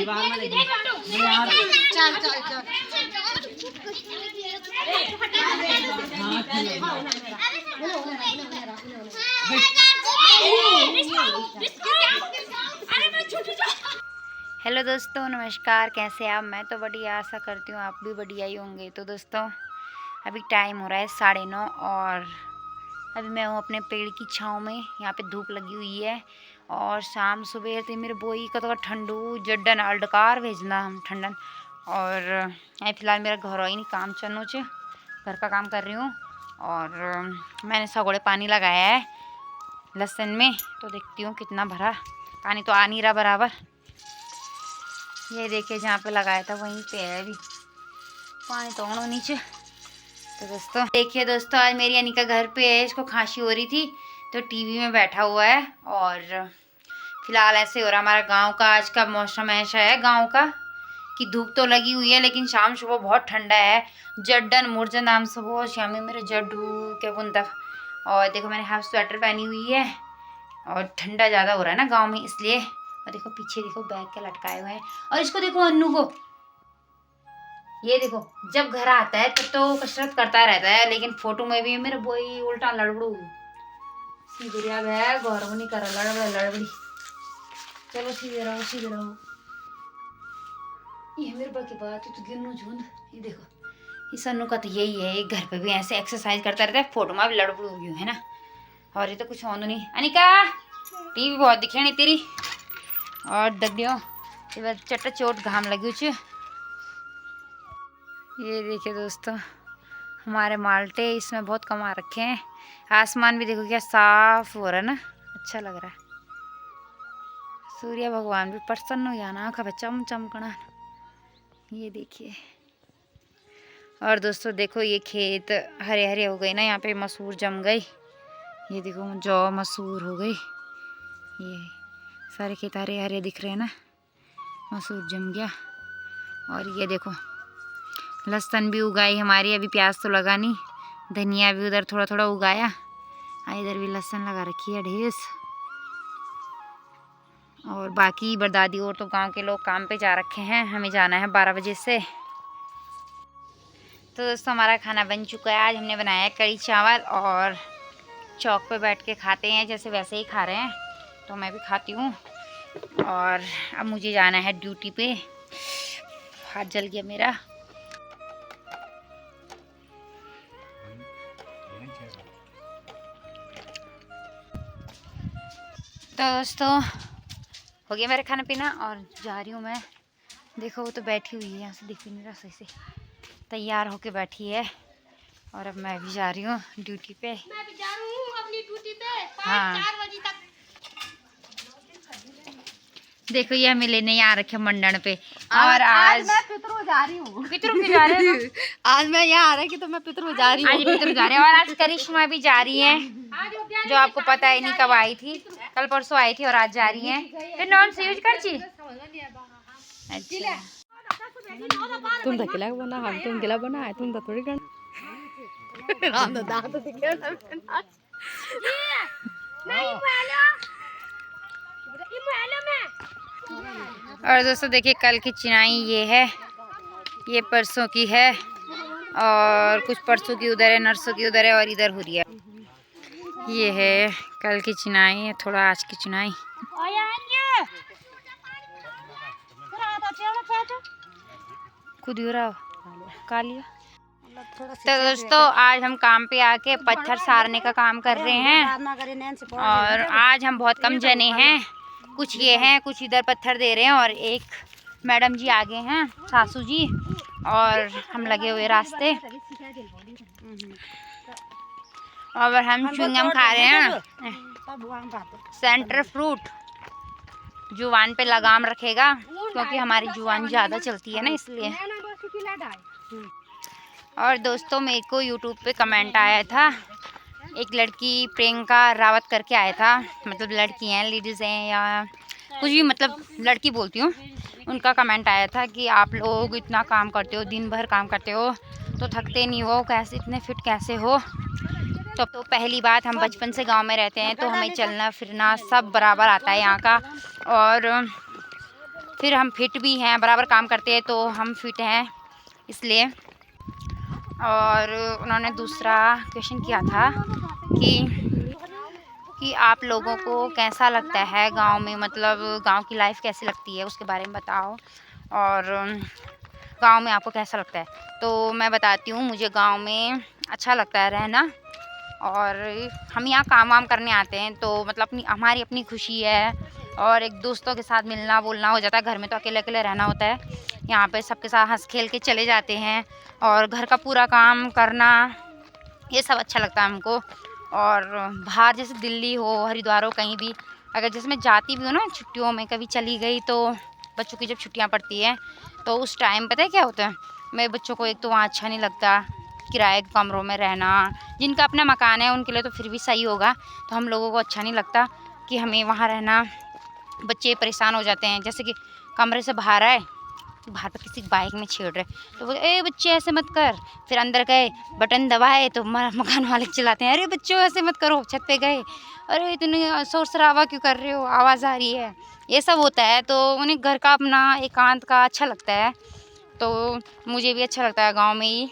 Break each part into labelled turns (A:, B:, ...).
A: चल चल चल
B: हेलो दोस्तों, नमस्कार। कैसे आप? मैं तो बढ़िया, आशा करती हूँ आप भी बढ़िया ही होंगे। तो दोस्तों, अभी टाइम हो रहा है 9:30 और अभी मैं हूँ अपने पेड़ की छाँव में। यहाँ पे धूप लगी हुई है और शाम सुबह से मेरे बोई का तो ठंडू जड्डन अल्डकार भेजना हम ठंडन। और यहाँ फिलहाल मेरा घर ही नहीं काम चनो च घर का काम कर रही हूँ। और मैंने सगोड़े पानी लगाया है लहसुन में, तो देखती हूँ कितना भरा। पानी तो आ नहीं रहा बराबर। ये देखिए जहाँ पे लगाया था वहीं पे है अभी पानी तो होना नीचे। तो दोस्तों देखिए दोस्तों, आज मेरी यानी का घर पे है। इसको खांसी हो रही थी तो टीवी में बैठा हुआ है। और फिलहाल ऐसे हो रहा हमारा गांव का आज का मौसम ऐसा है गांव का कि धूप तो लगी हुई है लेकिन शाम सुबह बहुत ठंडा है। जड्डन मुर्जन नाम सुबह शाम में मेरे जड्डू क्या बुनता। और देखो मैंने हाफ स्वेटर पहनी हुई है और ठंडा ज़्यादा हो रहा है ना गाँव में, इसलिए। और देखो पीछे देखो बैग के लटकाए हुए हैं। और इसको देखो अन्नू को, ये देखो जब घर आता है तब तो कसरत करता रहता है लेकिन फोटो में भी मेरे बोई उल्टा लड़बड़ू सीधे है। गौरव नहीं कर लड़बड़ी। चलो सीधे रहो सीधे रहो। ये मेरे बाकी बात तो गिरनो झुंड। ये देखो इस अन्नू का तो यही है, एक घर पे भी ऐसे एक्सरसाइज करता रहता है, फोटो में भी लड़बड़ू हो गई है ना। और ये तो कुछ होना नहीं। अनिका टीवी बहुत दिखे नहीं तेरी। और दग्डियों चट्टा चोट घाम लगी उच। ये देखिए दोस्तों हमारे माल्टे इसमें बहुत कमा रखे हैं। आसमान भी देखो क्या साफ हो रहा है ना, अच्छा लग रहा है। सूर्य भगवान भी प्रसन्न हो गया ना, आँख चमकना। ये देखिए। और दोस्तों देखो ये खेत हरे हरे हो गए ना, यहाँ पे मसूर जम गई। ये देखो जौ मसूर हो गई। ये सारे खेत हरे हरे दिख रहे हैं ना, मसूर जम गया। और ये देखो लहसुन भी उगाई हमारी, अभी प्याज तो लगा नहीं। धनिया भी उधर थोड़ा थोड़ा उगाया, इधर भी लहसुन लगा रखी है ढेर। और बाकी बरदादी और तो गांव के लोग काम पे जा रखे हैं, हमें जाना है 12 बजे से। तो दोस्तों हमारा खाना बन चुका है। आज हमने बनाया है कढ़ी चावल और चौक पे बैठ के खाते हैं जैसे वैसे ही खा रहे हैं, तो मैं भी खाती हूँ। और अब मुझे जाना है ड्यूटी पे। हाथ जल गया मेरा। तो दोस्तों हो गया मेरा खाना पीना और जा रही हूँ मैं। देखो वो तो बैठी हुई है, यहाँ से दिख नहीं रहा सही से, तैयार होके बैठी है। और अब मैं भी जा रही हूँ ड्यूटी पे। मैं भी जा रही हूँ अपनी ड्यूटी पे। हाँ 4 बजे तक। देखो ये हमें लेने आ रखे मंडन पे। और आज
A: मैं पितरू जा रही हूँ।
B: पितरू भी जा रहे हैं।
A: आज मैं यहाँ आ रहा कि तो मैं पितरू जा रही हूँ।
B: आज पितरू जा रहे हैं और आज करिश्मा भी जा रही है, जो आपको पता है नहीं कब आई थी, कल परसों आई थी और आज जा रही है। फिर नॉन से यूज कर ची। अच्छा
A: तुम तो किला बना, हम तुम किला बना है, तुम तो थोड़ी कर राम दांत दिखे ना।
B: और दोस्तों देखिए कल की चिनाई ये है, ये परसों की है और कुछ परसों की उधर है, नरसों की उधर है और इधर हो रही है। ये है कल की चिनाई है, थोड़ा आज की चिनाई। खुद ही रहा कालिया। तो दोस्तों आज हम काम पे आके पत्थर सारने का काम कर रहे हैं। और आज हम बहुत कम जने हैं, कुछ ये हैं कुछ इधर पत्थर दे रहे हैं और एक मैडम जी आगे हैं, सासू जी, और हम लगे हुए रास्ते। और हम च्युइंगम खा रहे हैं, सेंटर फ्रूट। जुबान पे लगाम रखेगा क्योंकि हमारी जुबान ज़्यादा चलती है ना, इसलिए। और दोस्तों मेरे को यूट्यूब पे कमेंट आया था, एक लड़की प्रियंका रावत करके आया था, मतलब लड़की हैं लेडीज़ हैं या कुछ भी, मतलब लड़की बोलती हूँ। उनका कमेंट आया था कि आप लोग इतना काम करते हो, दिन भर काम करते हो तो थकते नहीं हो, कैसे इतने फिट कैसे हो। तो पहली बात हम बचपन से गांव में रहते हैं तो हमें चलना फिरना सब बराबर आता है यहाँ का। और फिर हम फिट भी हैं, बराबर काम करते हैं तो हम फिट हैं इसलिए। और उन्होंने दूसरा क्वेश्चन किया था कि आप लोगों को कैसा लगता है गांव में, मतलब गांव की लाइफ कैसी लगती है उसके बारे में बताओ, और गांव में आपको कैसा लगता है। तो मैं बताती हूँ, मुझे गांव में अच्छा लगता है रहना, और हम यहाँ काम वाम करने आते हैं तो मतलब हमारी अपनी खुशी है, और एक दोस्तों के साथ मिलना बोलना हो जाता है। घर में तो अकेले अकेले रहना होता है, यहाँ पे सबके साथ हंस खेल के चले जाते हैं, और घर का पूरा काम करना ये सब अच्छा लगता है हमको। और बाहर जैसे दिल्ली हो, हरिद्वार हो, कहीं भी अगर जैसे मैं जाती भी हूँ ना छुट्टियों में, कभी चली गई तो बच्चों की जब छुट्टियाँ पड़ती हैं तो उस टाइम पता है क्या होता है, मेरे बच्चों को एक तो वहाँ अच्छा नहीं लगता किराए के कमरों में रहना। जिनका अपना मकान है उनके लिए तो फिर भी सही होगा, तो हम लोगों को अच्छा नहीं लगता कि हमें वहाँ रहना। बच्चे परेशान हो जाते हैं, जैसे कि कमरे से बाहर आए, बाहर पर किसी बाइक में छेड़ रहे तो बोले ए बच्चे ऐसे मत कर, फिर अंदर गए बटन दबाए तो मकान मालिक चिल्लाते हैं अरे बच्चों ऐसे मत करो। छत पे गए, अरे इतने शोर शराबा क्यों कर रहे हो, आवाज़ आ रही है, ये सब होता है। तो उन्हें घर का अपना एकांत का अच्छा लगता है, तो मुझे भी अच्छा लगता है गाँव में ही।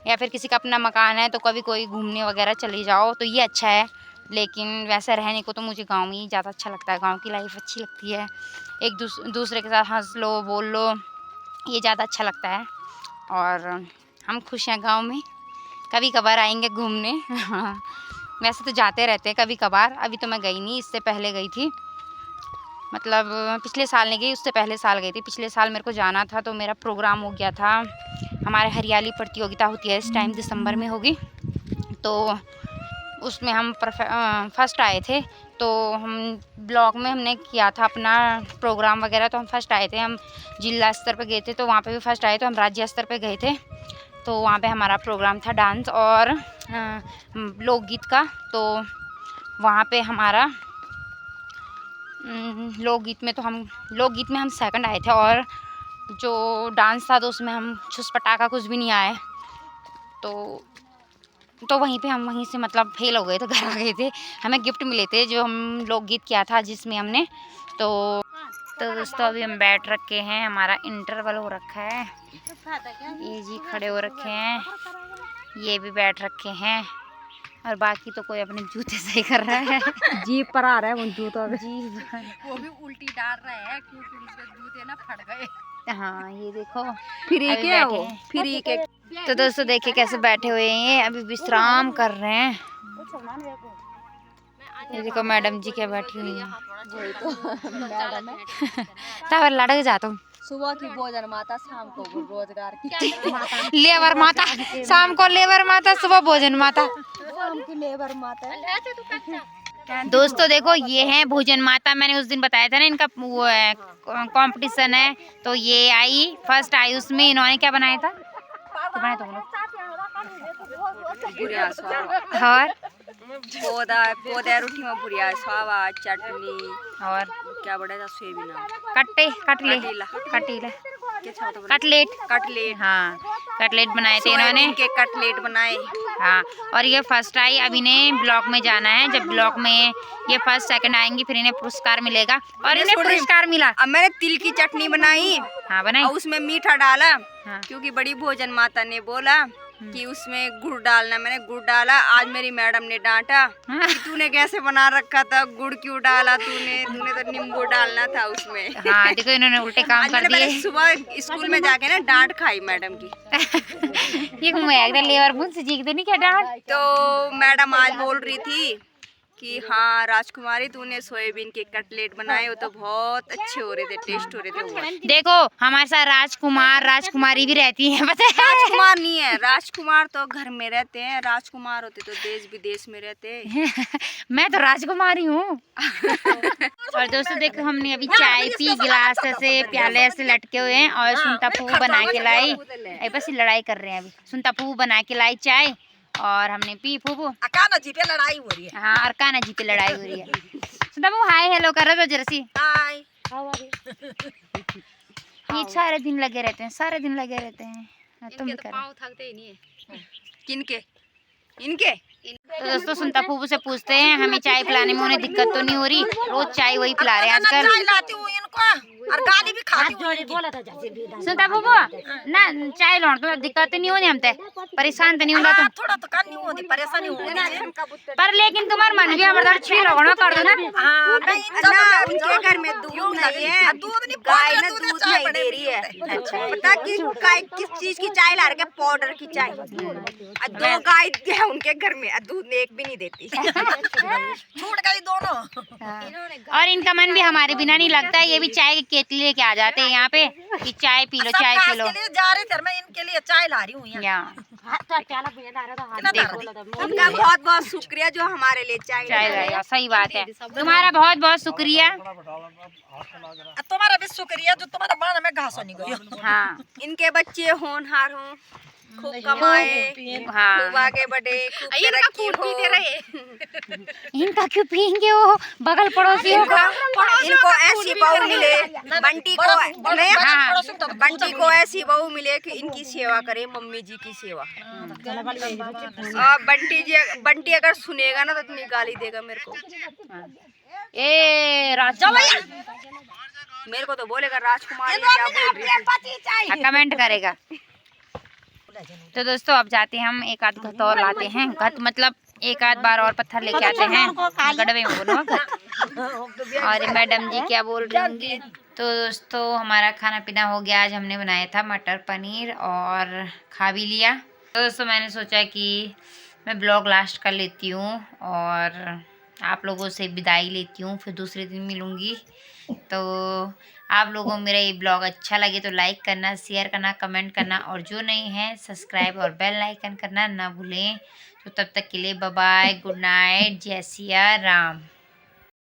B: या फिर किसी का अपना मकान है तो कभी कोई घूमने वगैरह चले जाओ तो ये अच्छा है, लेकिन वैसे रहने को तो मुझे गांव में ही ज़्यादा अच्छा लगता है। गांव की लाइफ अच्छी लगती है, एक दूसरे के साथ हंस लो बोल लो, ये ज़्यादा अच्छा लगता है। और हम खुश हैं गांव में, कभी कभार आएंगे घूमने वैसे तो जाते रहते हैं कभी कभार, अभी तो मैं गई नहीं, इससे पहले गई थी, मतलब पिछले साल नहीं गई, उससे पहले साल गई थी। पिछले साल मेरे को जाना था तो मेरा प्रोग्राम हो गया था, हमारे हरियाली प्रतियोगिता होती है इस टाइम दिसंबर में होगी, तो उसमें हम फर्स्ट आए थे। तो हम ब्लॉक में हमने किया था अपना प्रोग्राम वगैरह, तो हम फर्स्ट आए थे। हम जिला स्तर पे गए थे तो वहाँ पे भी फर्स्ट आए, तो हम राज्य स्तर पे गए थे, तो वहाँ पे हमारा प्रोग्राम था डांस और लोकगीत का। तो वहाँ पे हमारा लोकगीत में हम सेकंड आए थे, और जो डांस था तो उसमें हम छुस पटाखा कुछ भी नहीं आए, तो वहीं से मतलब फेल हो गए थे, घर आ गए थे। हमें गिफ्ट मिले थे जो हम लोकगीत किया था जिसमें हमने। तो दोस्तों अभी हम बैठ रखे हैं, हमारा इंटरवल हो रखा है, ये जी खड़े हो रखे हैं, ये भी बैठ रखे हैं, और बाकी तो कोई अपने जूते सही कर रहा है
A: जीप पर आ रहा है वो जूता
B: जी
A: वो भी उल्टी डाल रहा है क्योंकि उसके जूते ना फट गए।
B: हाँ ये देखो
A: फ्री
B: अभी
A: के
B: बैठे
A: हो
B: हैं।
A: फ्री के।
B: तो दोस्तों देखिए कैसे बैठे हुए हैं, ये अभी विश्राम कर रहे हैं। ये देखो मैडम जी क्या बैठी हुई हैं, तब लड़क जाता हूँ।
A: सुबह की भोजन माता, शाम को रोजगार की
B: लेबर माता, शाम को लेबर माता, सुबह भोजन माता।
A: शाम की लेबर माता।
B: दोस्तों देखो ये है भोजन माता, मैंने उस दिन बताया था ना इनका वो है कंपटीशन है, तो ये आई फर्स्ट आई, उसमें इन्होंने क्या बनाया था, क्या बनाया था और
A: पोदा रोटी में बुढ़िया स्वावा चटनी
B: और
A: क्या बड़ा था सोयाबीन
B: कटलेट हाँ कटलेट बनाए थे इन्होंने,
A: के कटलेट बनाए।
B: हाँ और ये फर्स्ट आई। अब इन्हें ब्लॉक में जाना है, जब ब्लॉक में ये फर्स्ट सेकंड आएंगी फिर इन्हें पुरस्कार मिलेगा, और इन्हें पुरस्कार मिला।
A: अब मैंने तिल की चटनी बनाई,
B: हाँ बनाई,
A: और उसमें मीठा डाला,
B: हाँ।
A: क्योंकि बड़ी भोजन माता ने बोला कि उसमें गुड़ डालना, मैंने गुड़ डाला। आज मेरी मैडम ने डांटा कि तूने कैसे बना रखा था, गुड़ क्यों डाला तूने तो नींबू डालना था उसमें।
B: हाँ देखो इन्होंने उल्टे काम कर दिए।
A: सुबह स्कूल में जाके ना डांट खाई मैडम की
B: ये मैं लेबर मुझसे जी तो नहीं क्या डांट,
A: तो मैडम आज बोल रही थी कि हाँ राजकुमारी तूने सोयाबीन के कटलेट बनाए, वो तो बहुत अच्छे हो रहे थे, टेस्ट हो रहे थे।
B: देखो हमारे साथ राजकुमारी भी रहती है, पता है।
A: राजकुमार नहीं है, राजकुमार तो घर में रहते हैं, राजकुमार होते तो देश विदेश में रहते।
B: मैं तो राजकुमारी हूँ। और दोस्तों देखो हमने अभी चाय पी, गिलास से प्याले से लटके हुए हैं, और सुनता फूफू बना के लाई, बस लड़ाई कर रहे हैं अभी। सुनता फूफू बना के लाई चाय और हमने पी। फूफू
A: अकाना जी पे लड़ाई हो रही है।
B: हाँ अरकाना जी पे लड़ाई हो रही है। सुनता फूफू हाय हेलो कर रहे हो जरा सी
A: हाय।
B: ये सारे दिन लगे रहते हैं, तुम भी करो।
A: थकते ही नहीं है। किनके इनके।
B: तो दोस्तों सुनता फूफू से पूछते हैं हमें चाय पिलाने में उन्हें दिक्कत तो नहीं हो रही, रोज चाय वही पिला रहे हैं आजकल।
C: और गाली भी खाती हूँ
B: सुनता बुबो ना चाय लौट तो दिक्कत नहीं होनी हमते परेशान तो नहीं होगा तुम
C: थोड़ा तो करनी होती परेशानी होगी
B: पर लेकिन तुम्हार मन भी हमारे छी लगना कर दो ना
C: हाँ नहीं
A: ना उनके घर में दूध नहीं है,
C: दूध नहीं
A: गाय ना दूध नहीं दे रही है। पता किस चीज की चाय ला रहे, पाउडर की चाय। 2 गाय है उनके घर में, दूध ने एक भी नहीं देती।
C: छूट गई दोनों।
B: और इनका मन भी हमारे बिना नहीं लगता, ये भी चाय की केतली लेके आ जाते हैं यहाँ पे कि चाय पी लो चाय पी लो।
C: के लिए जा रहे थे, मैं इनके लिए चाय ला रही हूँ यहाँ।
A: उनका बहुत बहुत शुक्रिया जो हमारे लिए चाय
B: लाया। सही बात है, तुम्हारा बहुत बहुत शुक्रिया।
C: तुम्हारा भी शुक्रिया जो तुम्हारा बाण में घास नहीं गई।
B: हाँ
A: इनके बच्चे होनहार हों, खूब कमाए,
B: हाँ
A: खूब आगे बढ़े, खूब तरक्की हो।
B: इनका क्यों पियेंगे वो बगल पड़ोसियों का?
A: इनको ऐसी बहू मिले, बंटी को नहीं, बंटी को ऐसी बहू मिले कि इनकी सेवा करे, मम्मी जी की सेवा। और बंटी अगर सुनेगा ना तो इतनी गाली देगा मेरे को।
B: ए राजकुमार
A: मेरे को तो बोलेगा राजकुमार ये क्या बोल रही है,
B: कमेंट करेगा। तो दोस्तों अब जाते हैं हम, एक आध घत और लाते हैं। घत मतलब एक आध बार और पत्थर लेके आते हैं, गड़बे में बोलो। और मैडम जी क्या बोल रही होंगी। तो दोस्तों हमारा खाना पीना हो गया। आज हमने बनाया था मटर पनीर और खा भी लिया। तो दोस्तों मैंने सोचा कि मैं ब्लॉग लास्ट कर लेती हूँ और आप लोगों से विदाई लेती हूँ, फिर दूसरे दिन मिलूँगी। तो आप लोगों को मेरा ये ब्लॉग अच्छा लगे तो लाइक करना, शेयर करना, कमेंट करना और जो नहीं है सब्सक्राइब और बेल आइकन करना ना भूलें। तो तब तक के लिए बाय बाय, गुड नाइट, जय सिया राम।